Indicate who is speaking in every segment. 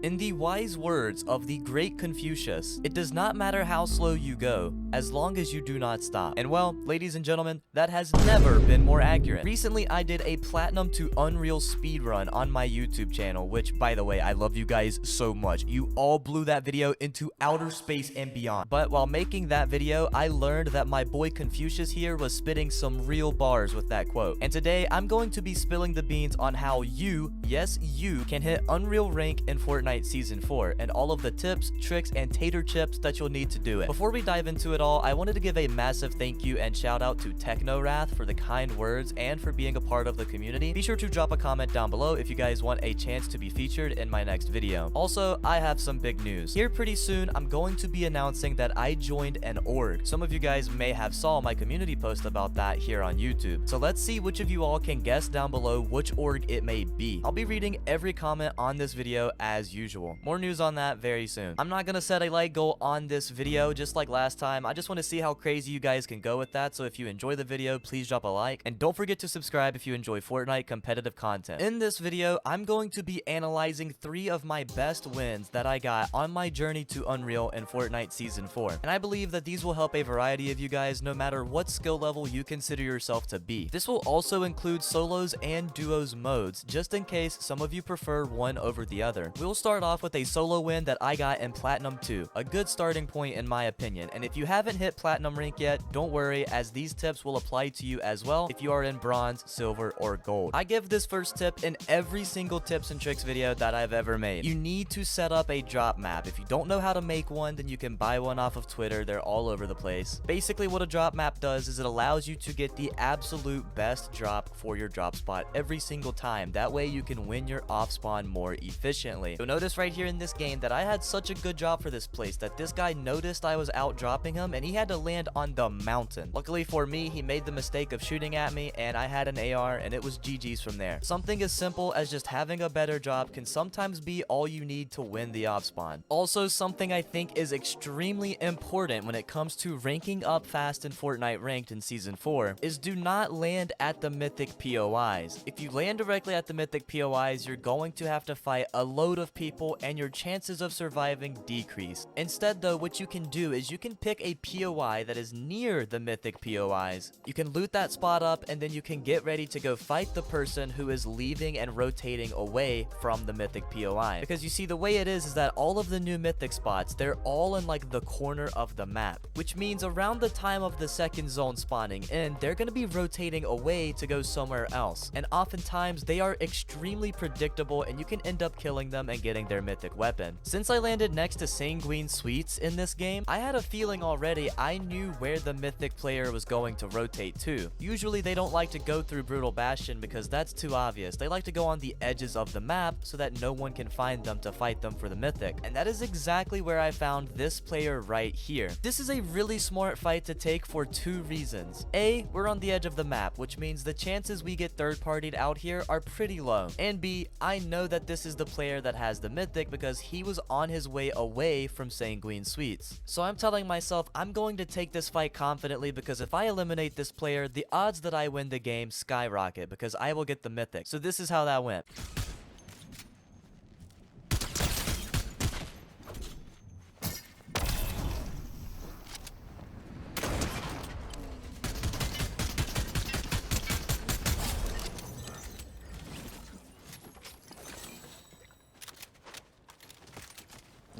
Speaker 1: In the wise words of the great Confucius, it does not matter how slow you go, as long as you do not stop. And well, ladies and gentlemen, that has never been more accurate. Recently, I did a Platinum to Unreal speedrun on my YouTube channel, which, by the way, I love you guys so much. You all blew that video into outer space and beyond. But while making that video, I learned that my boy Confucius here was spitting some real bars with that quote. And today, I'm going to be spilling the beans on how you, yes, you, can hit Unreal rank in Fortnite Season 4, and all of the tips, tricks, and tater chips that you'll need to do it. Before we dive into it all, I wanted to give a massive thank you and shout out to TechnoWrath for the kind words and for being a part of the community. Be sure to drop a comment down below if you guys want a chance to be featured in my next video. Also, I have some big news. Here pretty soon, I'm going to be announcing that I joined an org. Some of you guys may have saw my community post about that here on YouTube. So let's see which of you all can guess down below which org it may be. I'll be reading every comment on this video as usual. More news on that very soon. I'm not gonna set a like goal on this video just like last time. I just want to see how crazy you guys can go with that. So if you enjoy the video, please drop a like, and don't forget to subscribe if you enjoy Fortnite competitive content. In this video, I'm going to be analyzing 3 of my best wins that I got on my journey to Unreal in Fortnite Season 4. And I believe that these will help a variety of you guys no matter what skill level you consider yourself to be. This will also include solos and duos modes, just in case some of you prefer one over the other. We'll start off with a solo win that I got in Platinum 2, a good starting point in my opinion. And if you haven't hit Platinum rank yet, don't worry, as these tips will apply to you as well if you are in Bronze, Silver, or Gold. I give this first tip in every single tips and tricks video that I've ever made. You need to set up a drop map. If you don't know how to make one, then you can buy one off of Twitter. They're all over the place. Basically, what a drop map does is it allows you to get the absolute best drop for your drop spot every single time. That way you can win your off spawn more efficiently. You'll notice right here in this game that I had such a good job for this place that this guy noticed I was out dropping him and he had to land on the mountain. Luckily for me, he made the mistake of shooting at me and I had an AR and it was GG's from there. Something as simple as just having a better drop can sometimes be all you need to win the off spawn. Also, something I think is extremely important when it comes to ranking up fast in Fortnite ranked in Season 4 is do not land at the mythic POIs. If you land directly at the mythic POIs, you're going to have to fight a load of people and your chances of surviving decrease. Instead though, what you can do is you can pick a POI that is near the mythic POIs. You can loot that spot up and then you can get ready to go fight the person who is leaving and rotating away from the mythic POI. Because you see, the way it is that all of the new mythic spots, they're all in like the corner of the map, which means around the time of the second zone spawning in, they're going to be rotating away to go somewhere else. And oftentimes they are extremely predictable and you can end up killing them and getting their mythic weapon. Since I landed next to Sanguine Sweets in this game, I had a feeling already I knew where the mythic player was going to rotate to. Usually they don't like to go through Brutal Bastion because that's too obvious. They like to go on the edges of the map so that no one can find them to fight them for the mythic. And that is exactly where I found this player right here. This is a really smart fight to take for 2 reasons. A, we're on the edge of the map, which means the chances we get third-partied out here are pretty low. And B, I know that this is the player that has the mythic because he was on his way away from Sanguine Sweets. So I'm telling myself I'm going to take this fight confidently because if I eliminate this player, the odds that I win the game skyrocket because I will get the mythic. So this is how that went.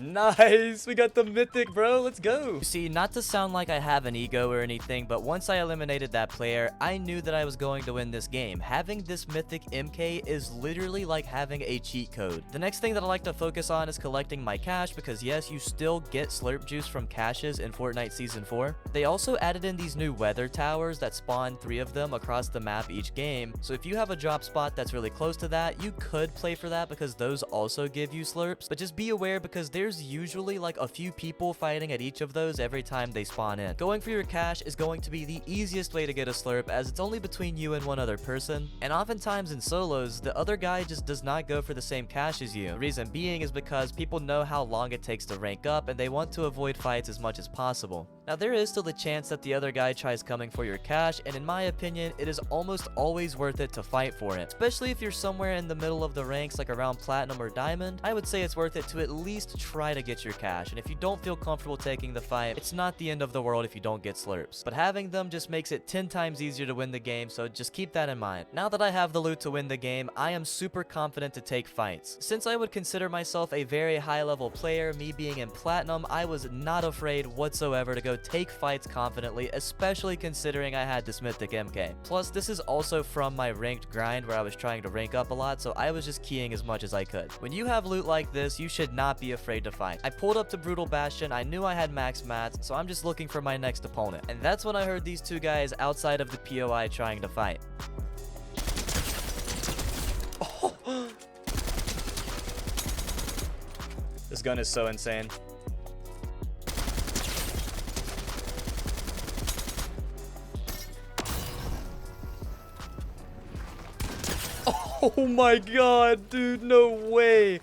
Speaker 1: Nice, we got the mythic, bro. Let's go. You see, not to sound like I have an ego or anything, but once I eliminated that player, I knew that I was going to win this game. Having this mythic MK is literally like having a cheat code. The next thing that I like to focus on is collecting my cash because yes, you still get slurp juice from caches in Fortnite Season 4. They also added in these new weather towers that spawn 3 of them across the map each game. So if you have a drop spot that's really close to that, you could play for that because those also give you slurps. But just be aware because there's usually like a few people fighting at each of those every time they spawn in. Going for your cash is going to be the easiest way to get a slurp as it's only between you and one other person. And oftentimes in solos, the other guy just does not go for the same cash as you. The reason being is because people know how long it takes to rank up and they want to avoid fights as much as possible. Now there is still the chance that the other guy tries coming for your cash, and in my opinion, it is almost always worth it to fight for it. Especially if you're somewhere in the middle of the ranks like around platinum or diamond, I would say it's worth it to at least try to get your cash. And if you don't feel comfortable taking the fight, it's not the end of the world if you don't get slurps. But having them just makes it 10 times easier to win the game, so just keep that in mind. Now that I have the loot to win the game, I am super confident to take fights. Since I would consider myself a very high level player, me being in platinum, I was not afraid whatsoever to go take fights confidently, especially considering I had this mythic MK. Plus, this is also from my ranked grind where I was trying to rank up a lot, so I was just keying as much as I could. When you have loot like this, you should not be afraid to fight. I pulled up to Brutal Bastion, I knew I had max mats, so I'm just looking for my next opponent. And that's when I heard these two guys outside of the POI trying to fight. Oh. This gun is so insane. Oh my god, dude, no way.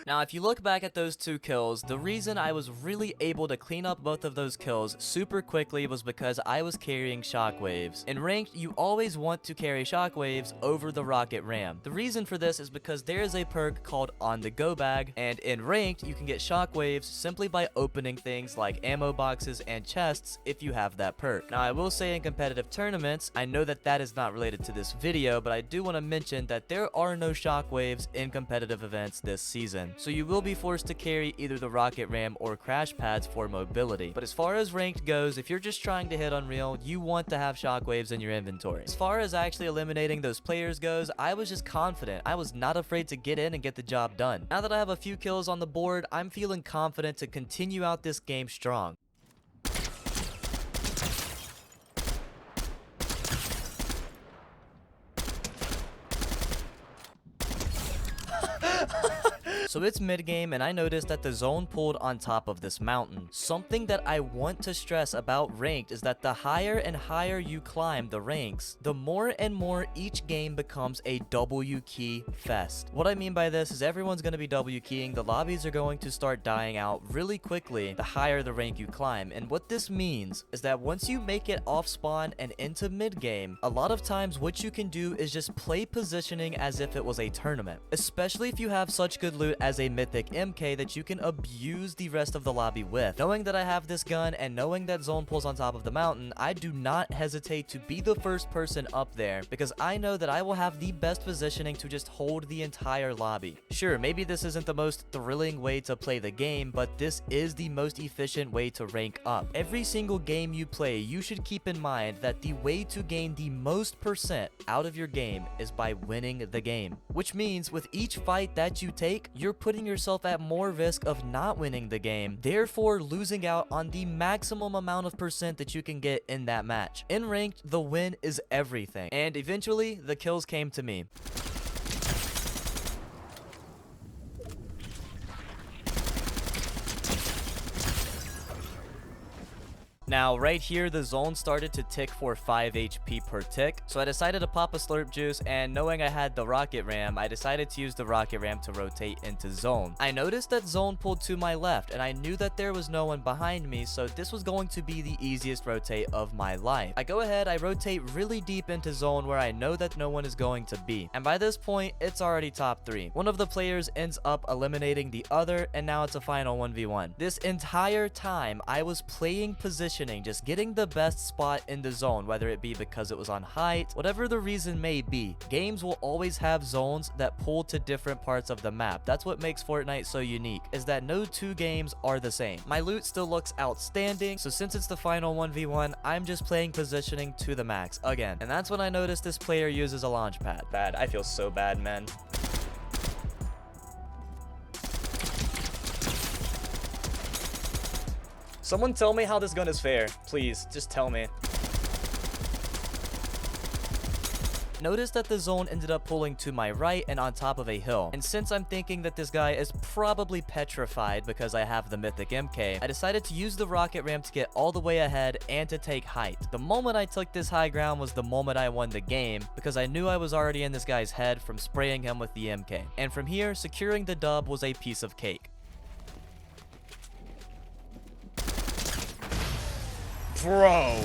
Speaker 1: Now, if you look back at those two kills, the reason I was really able to clean up both of those kills super quickly was because I was carrying shockwaves. In ranked, you always want to carry shockwaves over the rocket ram. The reason for this is because there is a perk called On The Go Bag, and in ranked, you can get shockwaves simply by opening things like ammo boxes and chests if you have that perk. Now, I will say in competitive tournaments, I know that that is not related to this video, but I do want to mention that there are no shockwaves in competitive events this season. So you will be forced to carry either the rocket ram or crash pads for mobility. But as far as ranked goes, if you're just trying to hit Unreal, you want to have shockwaves in your inventory. As far as actually eliminating those players goes, I was just confident. I was not afraid to get in and get the job done. Now that I have a few kills on the board, I'm feeling confident to continue out this game strong. So it's mid-game, and I noticed that the zone pulled on top of this mountain. Something that I want to stress about ranked is that the higher and higher you climb the ranks, the more and more each game becomes a W key fest. What I mean by this is everyone's going to be W keying, the lobbies are going to start dying out really quickly the higher the rank you climb. And what this means is that once you make it off spawn and into mid-game, a lot of times what you can do is just play positioning as if it was a tournament, especially if you have such good loot as a mythic MK that you can abuse the rest of the lobby with. Knowing that I have this gun and knowing that zone pulls on top of the mountain, I do not hesitate to be the first person up there because I know that I will have the best positioning to just hold the entire lobby. Sure, maybe this isn't the most thrilling way to play the game, but this is the most efficient way to rank up. Every single game you play, you should keep in mind that the way to gain the most percent out of your game is by winning the game. Which means with each fight that you take, you're putting yourself at more risk of not winning the game, therefore losing out on the maximum amount of percent that you can get in that match. In ranked, the win is everything, and eventually the kills came to me. Now, right here, the zone started to tick for 5 HP per tick, so I decided to pop a slurp juice, and knowing I had the rocket ram, I decided to use the rocket ram to rotate into zone. I noticed that zone pulled to my left, and I knew that there was no one behind me, so this was going to be the easiest rotate of my life. I go ahead, I rotate really deep into zone where I know that no one is going to be, and by this point, it's already top 3. One of the players ends up eliminating the other, and now it's a final 1v1. This entire time, I was playing position, just getting the best spot in the zone, whether it be because it was on height, whatever the reason may be. Games will always have zones that pull to different parts of the map. That's what makes Fortnite so unique, is that no two games are the same. My loot still looks outstanding, so since it's the final 1v1, I'm just playing positioning to the max again. And that's when I noticed this player uses a launch pad. Bad. I feel so bad, man. Someone tell me how this gun is fair. Please, just tell me. Notice that the zone ended up pulling to my right and on top of a hill. And since I'm thinking that this guy is probably petrified because I have the mythic MK, I decided to use the rocket ram to get all the way ahead and to take height. The moment I took this high ground was the moment I won the game because I knew I was already in this guy's head from spraying him with the MK. And from here, securing the dub was a piece of cake.
Speaker 2: Bro.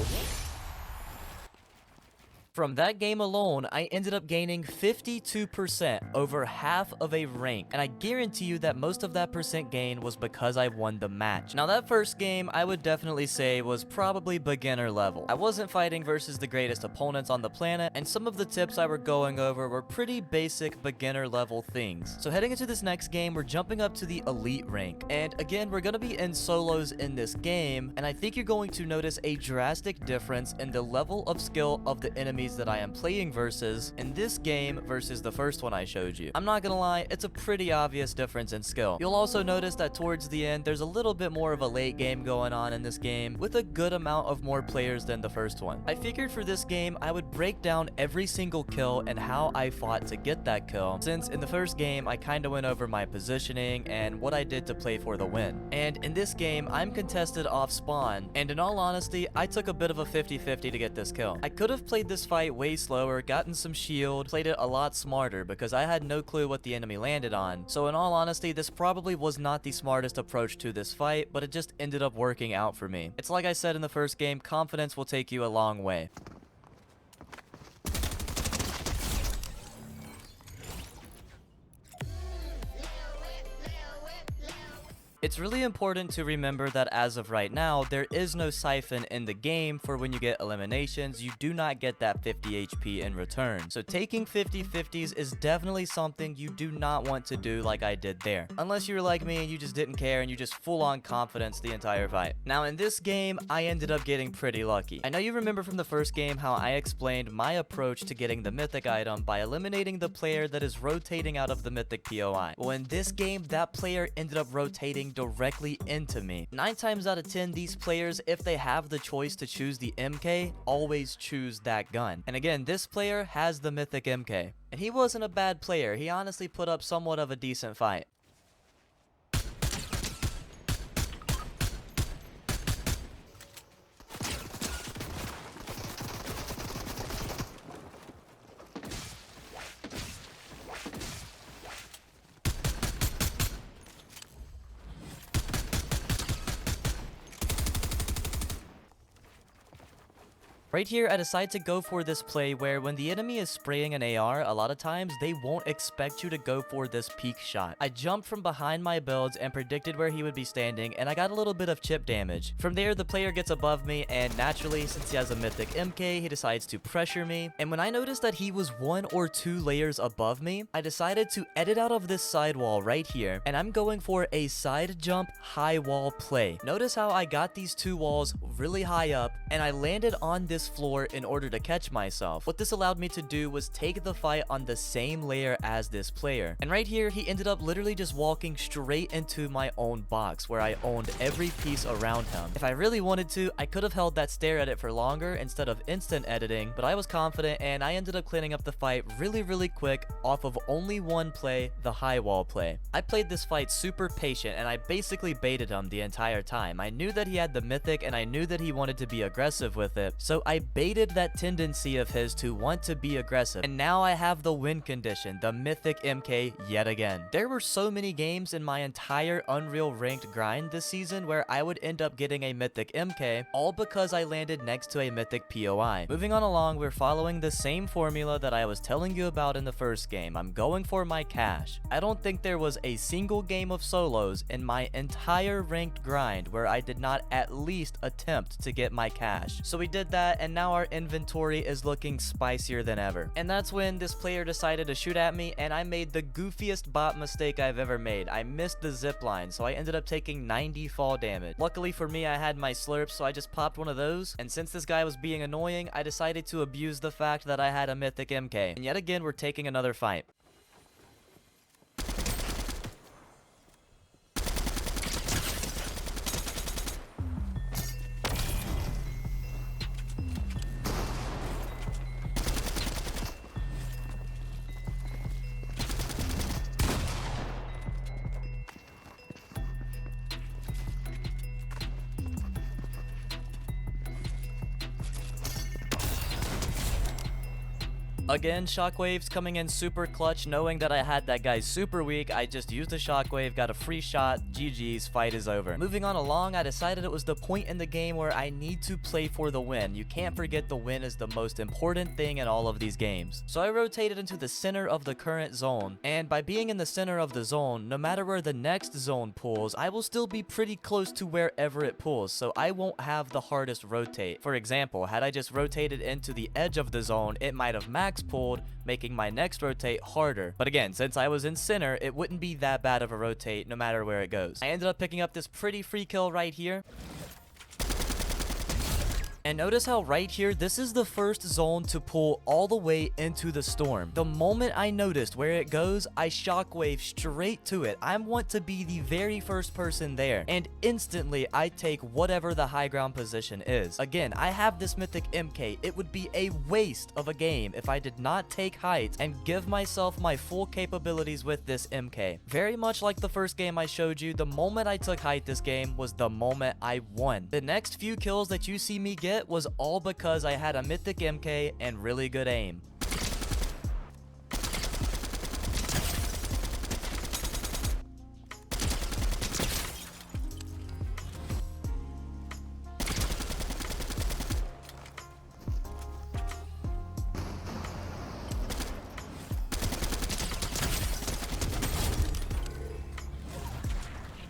Speaker 1: From that game alone, I ended up gaining 52%, over half of a rank, and I guarantee you that most of that percent gain was because I won the match. Now that first game, I would definitely say was probably beginner level. I wasn't fighting versus the greatest opponents on the planet, and some of the tips I were going over were pretty basic beginner level things. So heading into this next game, we're jumping up to the elite rank, and again, we're gonna be in solos in this game, and I think you're going to notice a drastic difference in the level of skill of the enemies that I am playing versus in this game versus the first one I showed you. I'm not gonna lie, it's a pretty obvious difference in skill. You'll also notice that towards the end, there's a little bit more of a late game going on in this game with a good amount of more players than the first one. I figured for this game, I would break down every single kill and how I fought to get that kill, since in the first game, I kinda went over my positioning and what I did to play for the win. And in this game, I'm contested off spawn, and in all honesty, I took a bit of a 50-50 to get this kill. I could have played this fight way slower, gotten some shield, played it a lot smarter because I had no clue what the enemy landed on. So in all honesty, this probably was not the smartest approach to this fight, but it just ended up working out for me. It's like I said in the first game, confidence will take you a long way. It's really important to remember that as of right now, there is no siphon in the game for when you get eliminations, you do not get that 50 HP in return. So taking 50/50s is definitely something you do not want to do like I did there. Unless you're like me and you just didn't care and you just full on confidence the entire fight. Now in this game, I ended up getting pretty lucky. I know you remember from the first game how I explained my approach to getting the mythic item by eliminating the player that is rotating out of the mythic POI. Well, in this game, that player ended up rotating directly into me. 9 times out of 10, these players, if they have the choice to choose the MK, always choose that gun. And again, this player has the mythic MK. And he wasn't a bad player. He honestly put up somewhat of a decent fight. Right here, I decide to go for this play where when the enemy is spraying an AR, a lot of times they won't expect you to go for this peek shot. I jumped from behind my builds and predicted where he would be standing, and I got a little bit of chip damage. From there, the player gets above me, and naturally, since he has a mythic MK, he decides to pressure me. And when I noticed that he was 1 or 2 layers above me, I decided to edit out of this sidewall right here, and I'm going for a side jump high wall play. Notice how I got these 2 walls really high up, and I landed on this floor in order to catch myself. What this allowed me to do was take the fight on the same layer as this player. And right here, he ended up literally just walking straight into my own box where I owned every piece around him. If I really wanted to, I could have held that stare at it for longer instead of instant editing, but I was confident and I ended up cleaning up the fight really quick off of only one play, the high wall play. I played this fight super patient and I basically baited him the entire time. I knew that he had the mythic and I knew that he wanted to be aggressive with it, so I baited that tendency of his to want to be aggressive, and now I have the win condition, the mythic MK yet again. There were so many games in my entire Unreal ranked grind this season where I would end up getting a mythic MK, all because I landed next to a mythic POI. Moving on along, we're following the same formula that I was telling you about in the first game. I'm going for my cash. I don't think there was a single game of solos in my entire ranked grind where I did not at least attempt to get my cash. So we did that, and now our inventory is looking spicier than ever. And that's when this player decided to shoot at me, and I made the goofiest bot mistake I've ever made. I missed the zip line, so I ended up taking 90 fall damage. Luckily for me, I had my slurps, so I just popped one of those, and since this guy was being annoying, I decided to abuse the fact that I had a mythic MK. And yet again, we're taking another fight. Again, shockwaves coming in super clutch, knowing that I had that guy super weak. I just used the shockwave, got a free shot, GG's, fight is over. Moving on along, I decided it was the point in the game where I need to play for the win. You can't forget the win is the most important thing in all of these games. So I rotated into the center of the current zone, and by being in the center of the zone, no matter where the next zone pulls, I will still be pretty close to wherever it pulls, so I won't have the hardest rotate. For example, had I just rotated into the edge of the zone, it might have max pulled, making my next rotate harder. But again, since I was in center, it wouldn't be that bad of a rotate no matter where it goes. I ended up picking up this pretty free kill right here. And notice how right here, this is the first zone to pull all the way into the storm. The moment I noticed where it goes, I shockwave straight to it. I want to be the very first person there. And instantly, I take whatever the high ground position is. Again, I have this mythic MK. It would be a waste of a game if I did not take height and give myself my full capabilities with this MK. Very much like the first game I showed you, the moment I took height this game was the moment I won. The next few kills that you see me get was all because I had a mythic MK and really good aim.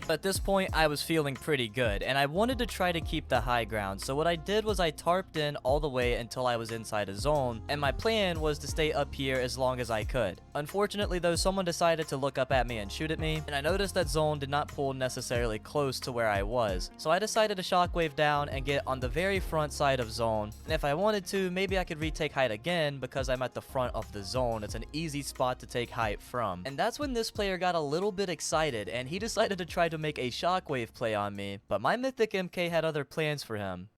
Speaker 1: At this point, I was feeling pretty good, and I wanted to try to keep the high ground, so what I did was I tarped in all the way until I was inside a zone, and my plan was to stay up here as long as I could. Unfortunately though, someone decided to look up at me and shoot at me, and I noticed that zone did not pull necessarily close to where I was, so I decided to shockwave down and get on the very front side of zone, and if I wanted to, maybe I could retake height again because I'm at the front of the zone. It's an easy spot to take height from. And that's when this player got a little bit excited, and he decided to try to make a shockwave play on me, but my mythic MK had other plans for him.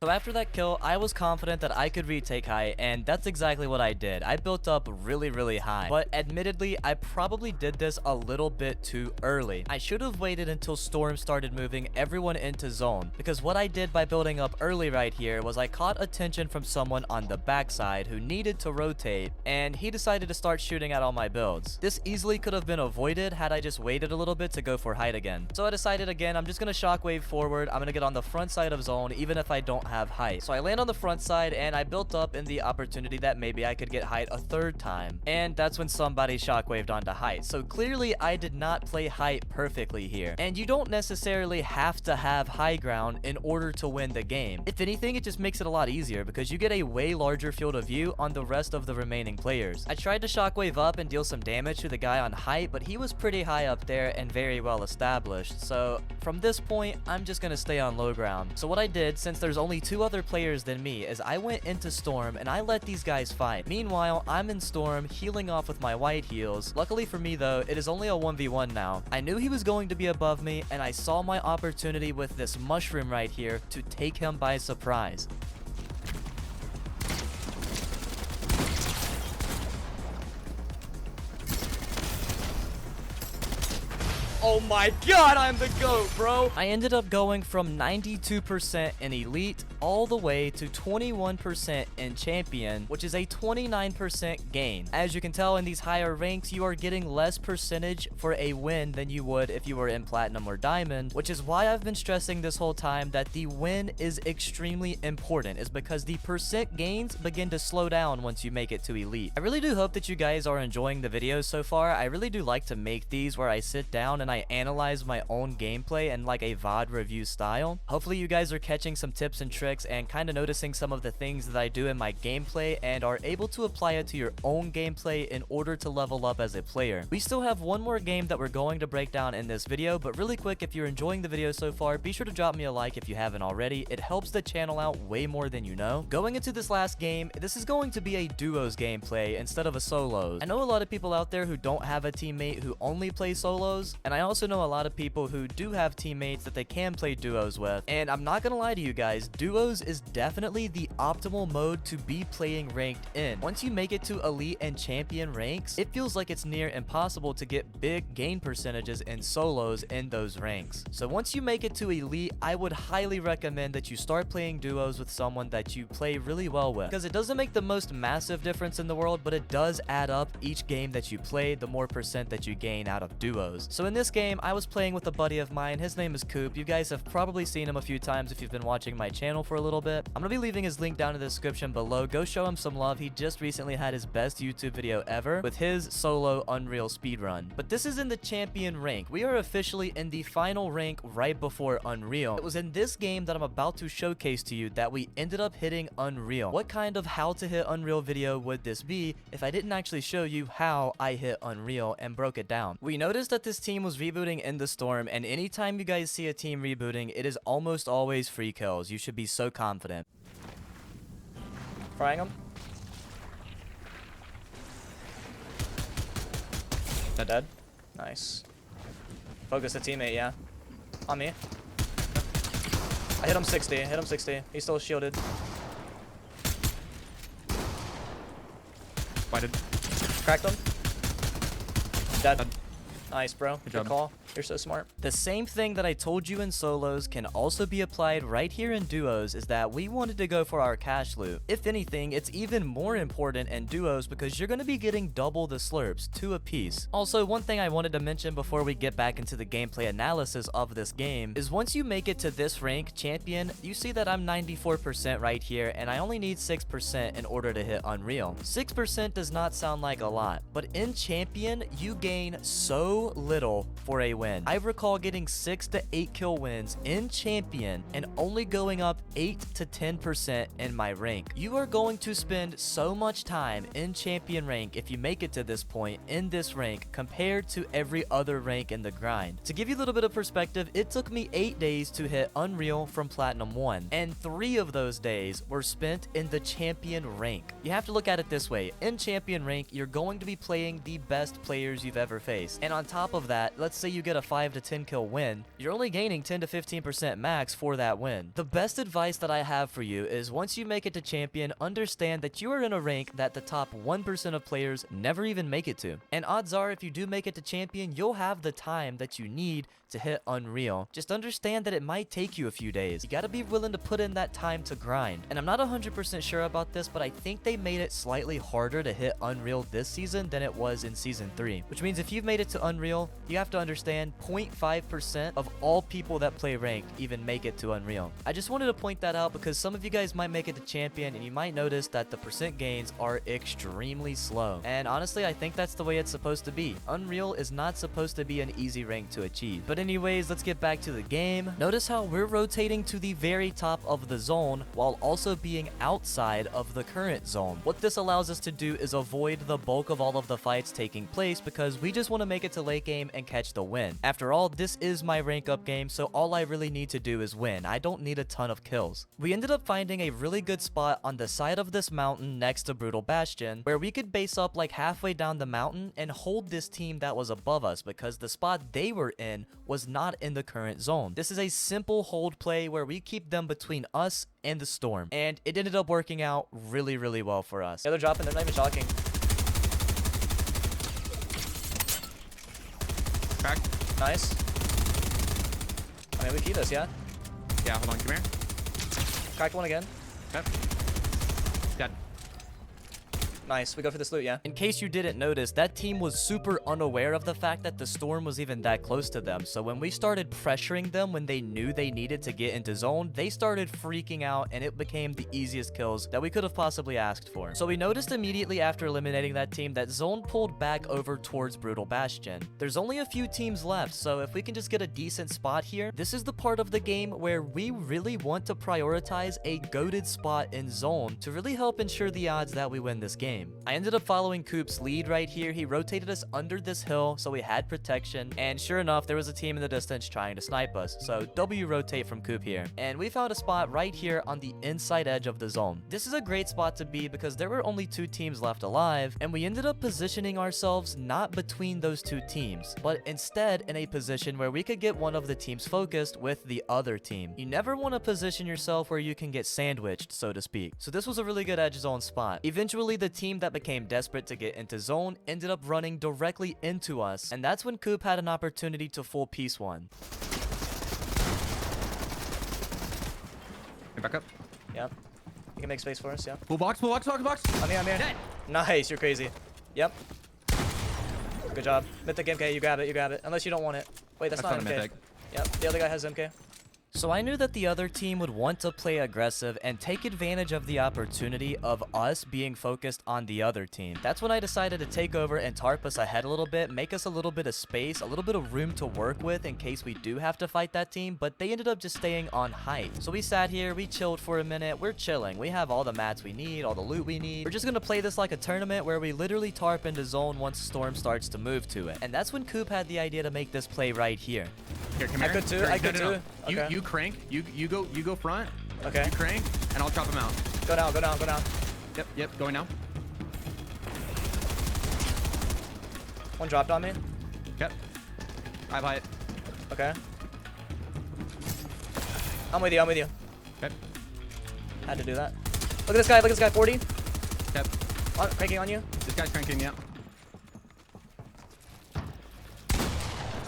Speaker 1: So after that kill, I was confident that I could retake height, and that's exactly what I did. I built up really high, but admittedly, I probably did this a little bit too early. I should have waited until storm started moving everyone into zone, because what I did by building up early right here was I caught attention from someone on the backside who needed to rotate, and he decided to start shooting at all my builds. This easily could have been avoided had I just waited a little bit to go for height again. So I decided again, I'm just gonna shockwave forward. I'm gonna get on the front side of zone even if I don't have height. So I land on the front side, and I built up in the opportunity that maybe I could get height a third time, and that's when somebody shockwaved onto height. So clearly I did not play height perfectly here, and you don't necessarily have to have high ground in order to win the game. If anything, it just makes it a lot easier because you get a way larger field of view on the rest of the remaining players. I tried to shockwave up and deal some damage to the guy on height, but he was pretty high up there and very well established. So from this point, I'm just gonna stay on low ground. So what I did, since there's only two other players than me, is I went into storm and I let these guys fight. Meanwhile, I'm in storm healing off with my white heals. Luckily for me though, it is only a 1v1 now. I knew he was going to be above me, and I saw my opportunity with this mushroom right here to take him by surprise. Oh my god, I'm the GOAT, bro! I ended up going from 92% in Elite all the way to 21% in Champion, which is a 29% gain. As you can tell, in these higher ranks, you are getting less percentage for a win than you would if you were in Platinum or Diamond, which is why I've been stressing this whole time that the win is extremely important, is because the percent gains begin to slow down once you make it to Elite. I really do hope that you guys are enjoying the videos so far. I really do like to make these where I sit down and I analyze my own gameplay in like a VOD review style. Hopefully you guys are catching some tips and tricks and kind of noticing some of the things that I do in my gameplay and are able to apply it to your own gameplay in order to level up as a player. We still have one more game that we're going to break down in this video, but really quick, if you're enjoying the video so far, be sure to drop me a like if you haven't already. It helps the channel out way more than you know. Going into this last game, this is going to be a duos gameplay instead of a solos. I know a lot of people out there who don't have a teammate who only play solos, and I also know a lot of people who do have teammates that they can play duos with, and I'm not gonna lie to you guys, duos is definitely the optimal mode to be playing ranked in. Once you make it to elite and champion ranks, it feels like it's near impossible to get big gain percentages in solos in those ranks. So once you make it to elite, I would highly recommend that you start playing duos with someone that you play really well with, because it doesn't make the most massive difference in the world, but it does add up each game that you play, the more percent that you gain out of duos. So in this game, I was playing with a buddy of mine. His name is KOOP. You guys have probably seen him a few times if you've been watching my channel for a little bit. I'm gonna be leaving his link down in the description below. Go show him some love. He just recently had his best YouTube video ever with his solo Unreal speedrun. But this is in the champion rank. We are officially in the final rank right before Unreal. It was in this game that I'm about to showcase to you that we ended up hitting Unreal. What kind of how to hit Unreal video would this be if I didn't actually show you how I hit Unreal and broke it down? We noticed that this team was rebooting in the storm, and anytime you guys see a team rebooting, it is almost always free kills. You should be so confident. Frying them. They're dead. Nice. Focus the teammate, yeah. On me. I hit him 60. Hit him 60. He's still shielded.
Speaker 2: Whited.
Speaker 1: Cracked him. Dead. Nice, bro.
Speaker 2: Good
Speaker 1: call. You're so smart. The same thing that I told you in solos can also be applied right here in duos, is that we wanted to go for our cash loot. If anything, it's even more important in duos because you're going to be getting double the slurps, 2 apiece. Also, one thing I wanted to mention before we get back into the gameplay analysis of this game is once you make it to this rank, champion, you see that I'm 94% right here, and I only need 6% in order to hit Unreal. 6% does not sound like a lot, but in champion, you gain so little for a win. I recall getting 6 to 8 kill wins in champion and only going up 8 to 10% in my rank. You are going to spend so much time in champion rank if you make it to this point in this rank compared to every other rank in the grind. To give you a little bit of perspective, it took me 8 days to hit Unreal from Platinum 1, and 3 of those days were spent in the champion rank. You have to look at it this way. In champion rank, you're going to be playing the best players you've ever faced, and on top of that, let's say you get a 5 to 10 kill win, you're only gaining 10 to 15% max for that win. The best advice that I have for you is once you make it to champion, understand that you are in a rank that the top 1% of players never even make it to. And odds are if you do make it to champion, you'll have the time that you need to hit Unreal. Just understand that it might take you a few days. You gotta be willing to put in that time to grind. And I'm not 100% sure about this, but I think they made it slightly harder to hit Unreal this season than it was in Season 3. Which means if you've made it to Unreal, you have to understand 0.5% of all people that play ranked even make it to Unreal. I just wanted to point that out because some of you guys might make it to champion and you might notice that the percent gains are extremely slow. And honestly, I think that's the way it's supposed to be. Unreal is not supposed to be an easy rank to achieve. But anyways, let's get back to the game. Notice how we're rotating to the very top of the zone while also being outside of the current zone. What this allows us to do is avoid the bulk of all of the fights taking place because we just want to make it to late game and catch the win. After all, this is my rank up game, so all I really need to do is win. I don't need a ton of kills. We ended up finding a really good spot on the side of this mountain next to Brutal Bastion where we could base up like halfway down the mountain and hold this team that was above us because the spot they were in was not in the current zone. This is a simple hold play where we keep them between us and the storm, and it ended up working out really, really well for us. Yeah, they're dropping, they're not even talking.
Speaker 2: Crack.
Speaker 1: Nice. I mean, we keep this, yeah?
Speaker 2: Yeah, hold on, come here.
Speaker 1: Cracked one again.
Speaker 2: Yep. Dead.
Speaker 1: Nice, we go for this loot, yeah? In case you didn't notice, that team was super unaware of the fact that the storm was even that close to them. So when we started pressuring them when they knew they needed to get into zone, they started freaking out and it became the easiest kills that we could have possibly asked for. So we noticed immediately after eliminating that team that zone pulled back over towards Brutal Bastion. There's only a few teams left, so if we can just get a decent spot here, this is the part of the game where we really want to prioritize a goated spot in zone to really help ensure the odds that we win this game. game. I ended up following KOOP's lead right here. He rotated us under this hill so we had protection, and sure enough, there was a team in the distance trying to snipe us. So W rotate from KOOP here, and we found a spot right here on the inside edge of the zone. This is a great spot to be because there were only 2 teams left alive, and we ended up positioning ourselves not between those 2 teams, but instead in a position where we could get one of the teams focused with the other team. You never want to position yourself where you can get sandwiched, so to speak. So this was a really good edge zone spot. Eventually, the team that became desperate to get into zone ended up running directly into us, and that's when KOOP had an opportunity to full piece one.
Speaker 2: Get back up.
Speaker 1: Yep. You can make space for us, yeah.
Speaker 2: Full box, full box, box, box.
Speaker 1: I'm here.
Speaker 2: Dead.
Speaker 1: Nice, you're crazy. Yep. Good job. Mythic MK, you grab it. Unless you don't want it. Wait, that's not MK.
Speaker 2: Mythic.
Speaker 1: Yep, the other guy has MK. So I knew that the other team would want to play aggressive and take advantage of the opportunity of us being focused on the other team. That's when I decided to take over and tarp us ahead a little bit, make us a little bit of space, a little bit of room to work with in case we do have to fight that team, but they ended up just staying on height. So we sat here, we chilled for a minute, we're chilling. We have all the mats we need, all the loot we need. We're just gonna play this like a tournament where we literally tarp into zone once Storm starts to move to it. And that's when KOOP had the idea to make this play right here.
Speaker 2: Here, come here.
Speaker 1: I could too, I could too. Okay.
Speaker 2: You crank. You go front.
Speaker 1: Okay.
Speaker 2: You crank, and I'll chop him out.
Speaker 1: Go down.
Speaker 2: Yep, going now.
Speaker 1: One dropped on me.
Speaker 2: Yep. I have height.
Speaker 1: Okay. I'm with you.
Speaker 2: Okay.
Speaker 1: Had to do that. Look at this guy, 40.
Speaker 2: Yep.
Speaker 1: Cranking on you.
Speaker 2: This guy's cranking, yeah.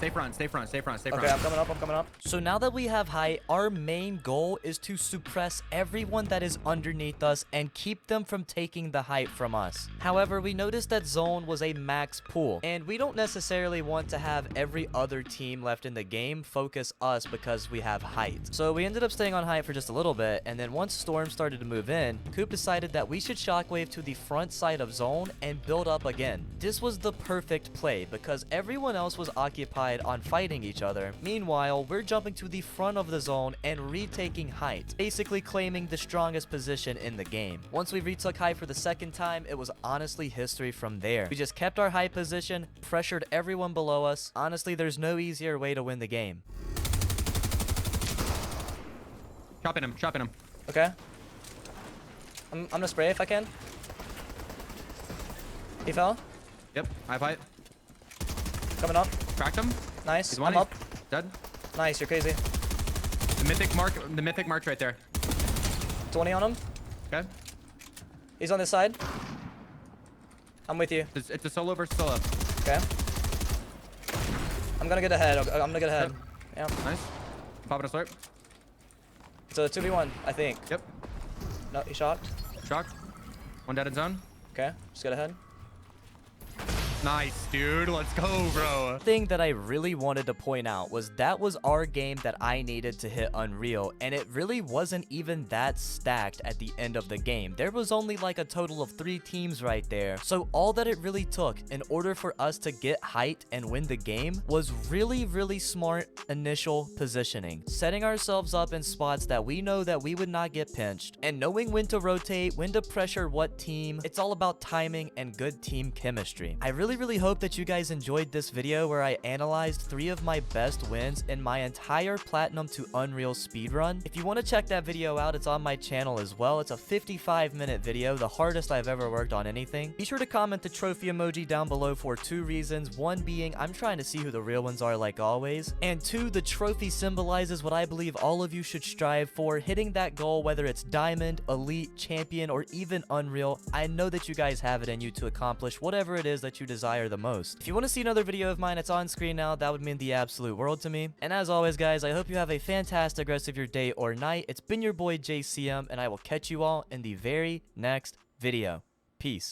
Speaker 2: Stay front.
Speaker 1: Okay, I'm coming up. So now that we have height, our main goal is to suppress everyone that is underneath us and keep them from taking the height from us. However, we noticed that zone was a max pool, and we don't necessarily want to have every other team left in the game focus us because we have height. So we ended up staying on height for just a little bit, and then once Storm started to move in, KOOP decided that we should shockwave to the front side of zone and build up again. This was the perfect play because everyone else was occupied on fighting each other. Meanwhile, we're jumping to the front of the zone and retaking height, basically claiming the strongest position in the game. Once we retook height for the second time, it was honestly history from there. We just kept our high position, pressured everyone below us. Honestly, there's no easier way to win the game.
Speaker 2: Chopping him.
Speaker 1: Okay. I'm gonna spray if I can. He fell.
Speaker 2: Yep, I have height.
Speaker 1: Coming up.
Speaker 2: Cracked him.
Speaker 1: Nice.
Speaker 2: He's one.
Speaker 1: I'm up.
Speaker 2: Dead.
Speaker 1: Nice, you're crazy.
Speaker 2: The mythic march right there.
Speaker 1: 20 on him.
Speaker 2: Okay.
Speaker 1: He's on this side. I'm with you.
Speaker 2: It's a solo versus solo.
Speaker 1: Okay. I'm gonna get ahead. I'm gonna get ahead.
Speaker 2: Yep.
Speaker 1: Yeah.
Speaker 2: Nice. Popping a slurp.
Speaker 1: It's a 2v1, I think.
Speaker 2: Yep.
Speaker 1: No, he shocked.
Speaker 2: Shocked. One dead in zone.
Speaker 1: Okay, just get ahead.
Speaker 2: Nice, dude. Let's go, bro.
Speaker 1: Thing that I really wanted to point out was that was our game that I needed to hit Unreal, and it really wasn't even that stacked at the end of the game. There was only like a total of 3 teams right there. So all that it really took in order for us to get height and win the game was really smart initial positioning. Setting ourselves up in spots that we know that we would not get pinched, and knowing when to rotate, when to pressure what team. It's all about timing and good team chemistry. I really hope that you guys enjoyed this video where I analyzed 3 of my best wins in my entire Platinum to Unreal speedrun. If you want to check that video out, it's on my channel as well. It's a 55-minute video, the hardest I've ever worked on anything. Be sure to comment the trophy emoji down below for 2 reasons. 1 being, I'm trying to see who the real ones are like always. And 2, the trophy symbolizes what I believe all of you should strive for, hitting that goal, whether it's Diamond, Elite, Champion, or even Unreal. I know that you guys have it in you to accomplish whatever it is that you desire the most. If you want to see another video of mine, it's on screen now. That would mean the absolute world to me. And as always, guys, I hope you have a fantastic rest of your day or night. It's been your boy JCM, and I will catch you all in the very next video. Peace.